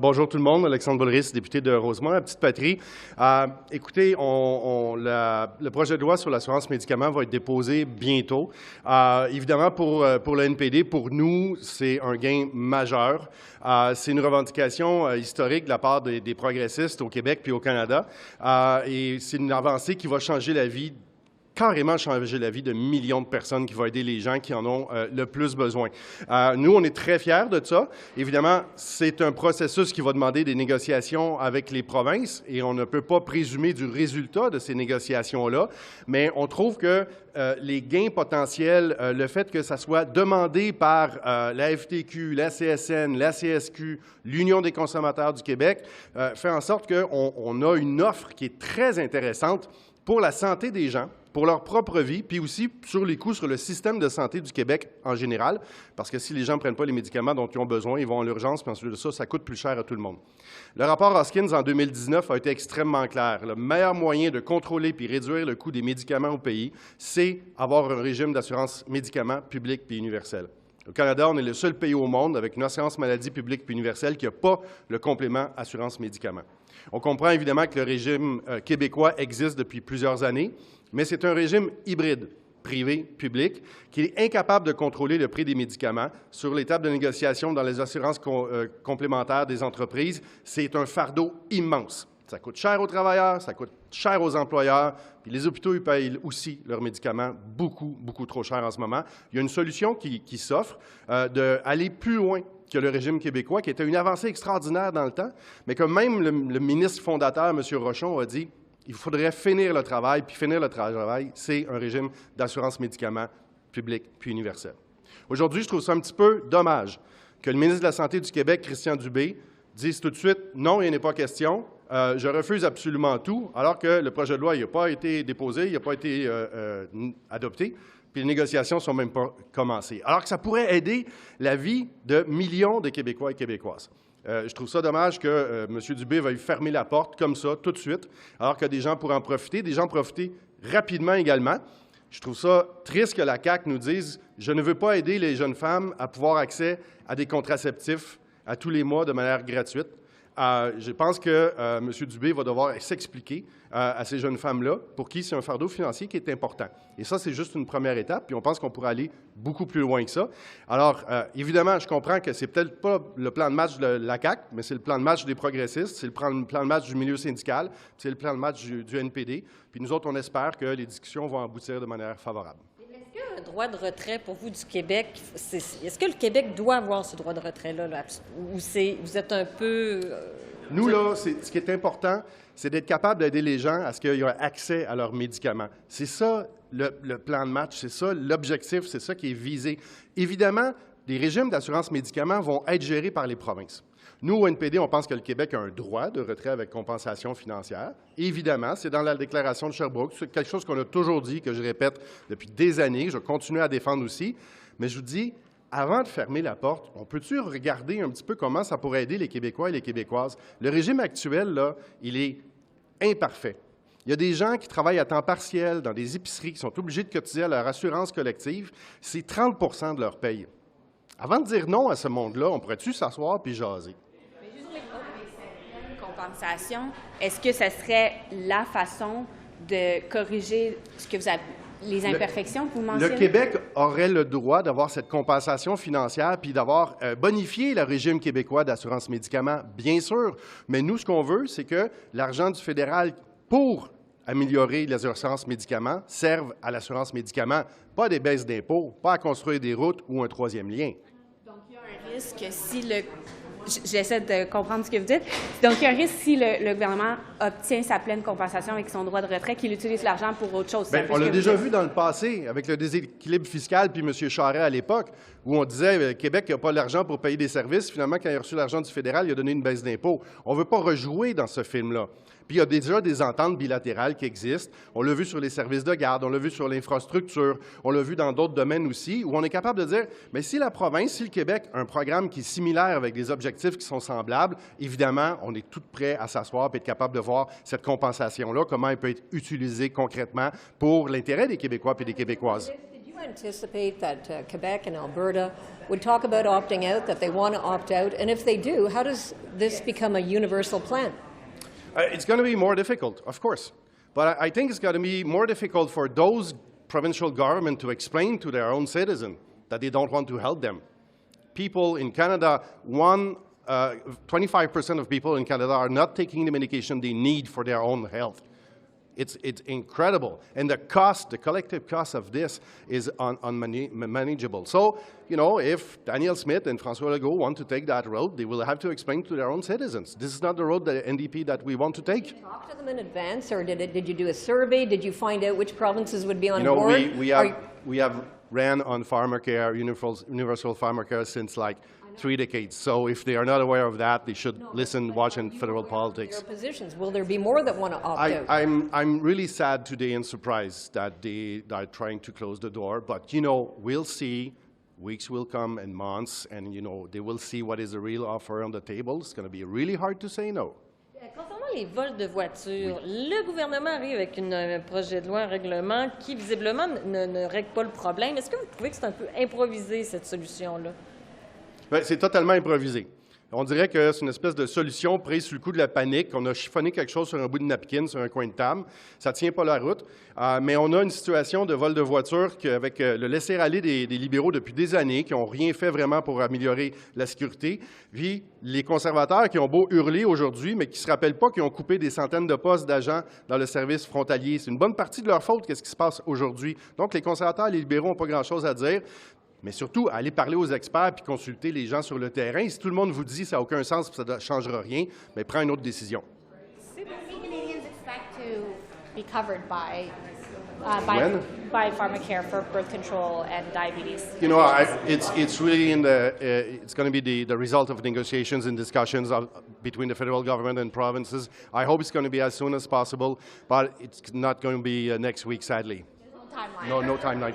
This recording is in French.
Bonjour tout le monde, Alexandre Boulris, député de Rosemont, la petite patrie. Écoutez, le projet de loi sur l'assurance médicaments va être déposé bientôt. Évidemment, pour le NPD, pour nous, c'est un gain majeur. C'est une revendication historique de la part des progressistes au Québec puis au Canada. Et c'est une avancée qui va changer la vie carrément changer la vie de millions de personnes, qui va aider les gens qui en ont le plus besoin. Nous, on est très fiers de ça. Évidemment, c'est un processus qui va demander des négociations avec les provinces et on ne peut pas présumer du résultat de ces négociations-là, mais on trouve que les gains potentiels, le fait que ça soit demandé par la FTQ, la CSN, la CSQ, l'Union des consommateurs du Québec, fait en sorte qu'on a une offre qui est très intéressante pour la santé des gens, pour leur propre vie, puis aussi sur les coûts sur le système de santé du Québec en général, parce que si les gens ne prennent pas les médicaments dont ils ont besoin, ils vont à l'urgence, puis ensuite de ça, ça coûte plus cher à tout le monde. Le rapport Hoskins en 2019 a été extrêmement clair. Le meilleur moyen de contrôler puis réduire le coût des médicaments au pays, c'est avoir un régime d'assurance médicaments public puis universel. Au Canada, on est le seul pays au monde avec une assurance maladie publique puis universelle qui n'a pas le complément assurance médicaments. On comprend évidemment que le régime québécois existe depuis plusieurs années, mais c'est un régime hybride, privé-public, qui est incapable de contrôler le prix des médicaments. Sur les tables de négociation dans les assurances complémentaires des entreprises, c'est un fardeau immense. Ça coûte cher aux travailleurs, ça coûte cher aux employeurs, puis les hôpitaux ils payent aussi leurs médicaments beaucoup, beaucoup trop cher en ce moment. Il y a une solution qui s'offre d'aller plus loin que le régime québécois, qui était une avancée extraordinaire dans le temps, mais que même le ministre fondateur, M. Rochon, a dit il faudrait finir le travail, puis finir le travail, c'est un régime d'assurance médicaments public puis universel. Aujourd'hui, je trouve ça un petit peu dommage que le ministre de la Santé du Québec, Christian Dubé, dise tout de suite « non, il n'est pas question, je refuse absolument tout », alors que le projet de loi n'a pas été déposé, il n'a pas été adopté, puis les négociations ne sont même pas commencées. Alors que ça pourrait aider la vie de millions de Québécois et Québécoises. Je trouve ça dommage que M. Dubé veuille fermer la porte comme ça, tout de suite, alors que des gens pourraient en profiter, des gens profiter rapidement également. Je trouve ça triste que la CAQ nous dise « je ne veux pas aider les jeunes femmes à pouvoir accès à des contraceptifs à tous les mois de manière gratuite ». Je pense que M. Dubé va devoir s'expliquer à ces jeunes femmes-là pour qui c'est un fardeau financier qui est important. Et ça, c'est juste une première étape, puis on pense qu'on pourra aller beaucoup plus loin que ça. Alors, évidemment, je comprends que c'est peut-être pas le plan de match de la CAQ, mais c'est le plan de match des progressistes, c'est le plan de match du milieu syndical, c'est le plan de match du NPD. Puis nous autres, on espère que les discussions vont aboutir de manière favorable. Est-ce que le droit de retrait pour vous du Québec, est-ce que le Québec doit avoir ce droit de retrait-là, ou vous êtes un peu... Nous, là, ce qui est important, c'est d'être capable d'aider les gens à ce qu'ils aient accès à leurs médicaments. C'est ça le plan de match, c'est ça l'objectif, c'est ça qui est visé. Évidemment, les régimes d'assurance médicaments vont être gérés par les provinces. Nous, au NPD, on pense que le Québec a un droit de retrait avec compensation financière. Évidemment, c'est dans la déclaration de Sherbrooke. C'est quelque chose qu'on a toujours dit, que je répète depuis des années, que je continue à défendre aussi. Mais je vous dis, avant de fermer la porte, on peut-tu regarder un petit peu comment ça pourrait aider les Québécois et les Québécoises? Le régime actuel, là, il est imparfait. Il y a des gens qui travaillent à temps partiel dans des épiceries qui sont obligés de cotiser à leur assurance collective. C'est 30 % de leur paye. Avant de dire non à ce monde-là, on pourrait-tu s'asseoir puis jaser? Compensation, est-ce que ça serait la façon de corriger ce que vous avez, les imperfections que vous mentionnez? Le Québec aurait le droit d'avoir cette compensation financière puis d'avoir bonifié le régime québécois d'assurance médicaments, bien sûr. Mais nous, ce qu'on veut, c'est que l'argent du fédéral pour améliorer les assurances médicaments serve à l'assurance médicaments, pas des baisses d'impôts, pas à construire des routes ou un troisième lien. Donc, il y a un risque si le... J'essaie de comprendre ce que vous dites. Donc, il y a un risque si le gouvernement obtient sa pleine compensation avec son droit de retrait, qu'il utilise l'argent pour autre chose. Bien, on l'a déjà vu dans le passé avec le déséquilibre fiscal puis M. Charest à l'époque, où on disait Québec n'a pas l'argent pour payer des services. Finalement, quand il a reçu l'argent du fédéral, il a donné une baisse d'impôts. On ne veut pas rejouer dans ce film-là. Puis il y a déjà des ententes bilatérales qui existent. On l'a vu sur les services de garde, on l'a vu sur l'infrastructure, on l'a vu dans d'autres domaines aussi, où on est capable de dire, mais si la province, si le Québec a un programme qui est similaire avec des objectifs qui sont semblables, évidemment, on est tout prêt à s'asseoir et être capable de voir cette compensation-là, comment elle peut être utilisée concrètement pour l'intérêt des Québécois et des Québécoises. Do you anticipate that Quebec and Alberta would talk about opting out, that they want to opt out? And if they do, how does this become a universal plan? It's going to be more difficult, of course. But I think it's going to be more difficult for those provincial government to explain to their own citizens that they don't want to help them. People in Canada, 25% of people in Canada are not taking the medication they need for their own health. It's incredible. And the cost, the collective cost of this is unmanageable. So, you know, if Danielle Smith and François Legault want to take that road, they will have to explain to their own citizens. This is not the road, the NDP, that we want to take. Did you talk to them in advance, or did you do a survey? Did you find out which provinces would be on board? We have ran on pharmacare, universal pharmacare, since like 3 decades. So if they are not aware of that, they should listen, watch in federal politics. Your positions. Will there be more that want to opt out? I'm really sad today and surprised that they are trying to close the door. But, you know, we'll see. Weeks will come and months, and, you know, they will see what is the real offer on the table. It's going to be really hard to say no. Concernant les vols de voitures, le gouvernement arrive avec un projet de loi, un règlement qui, visiblement, ne règle pas le problème. Est-ce que vous trouvez que c'est un peu improvisé, cette solution-là? C'est totalement improvisé. On dirait que c'est une espèce de solution prise sur le coup de la panique. On a chiffonné quelque chose sur un bout de napkin, sur un coin de table. Ça ne tient pas la route. Mais on a une situation de vol de voiture avec le laisser-aller des libéraux depuis des années, qui n'ont rien fait vraiment pour améliorer la sécurité. Puis les conservateurs qui ont beau hurler aujourd'hui, mais qui ne se rappellent pas qu'ils ont coupé des centaines de postes d'agents dans le service frontalier. C'est une bonne partie de leur faute, qu'est-ce qui se passe aujourd'hui. Donc les conservateurs et les libéraux n'ont pas grand-chose à dire. Mais surtout, aller parler aux experts puis consulter les gens sur le terrain. Si tout le monde vous dit que ça n'a aucun sens et ça ne changera rien, mais prends une autre décision. Canadians expect to be covered by pharmacare for birth control and diabetes. You know, it's really it's going to be the result of negotiations and discussions between the federal government and provinces. I hope it's going to be as soon as possible, but it's not going to be next week, sadly. No timeline. No timeline.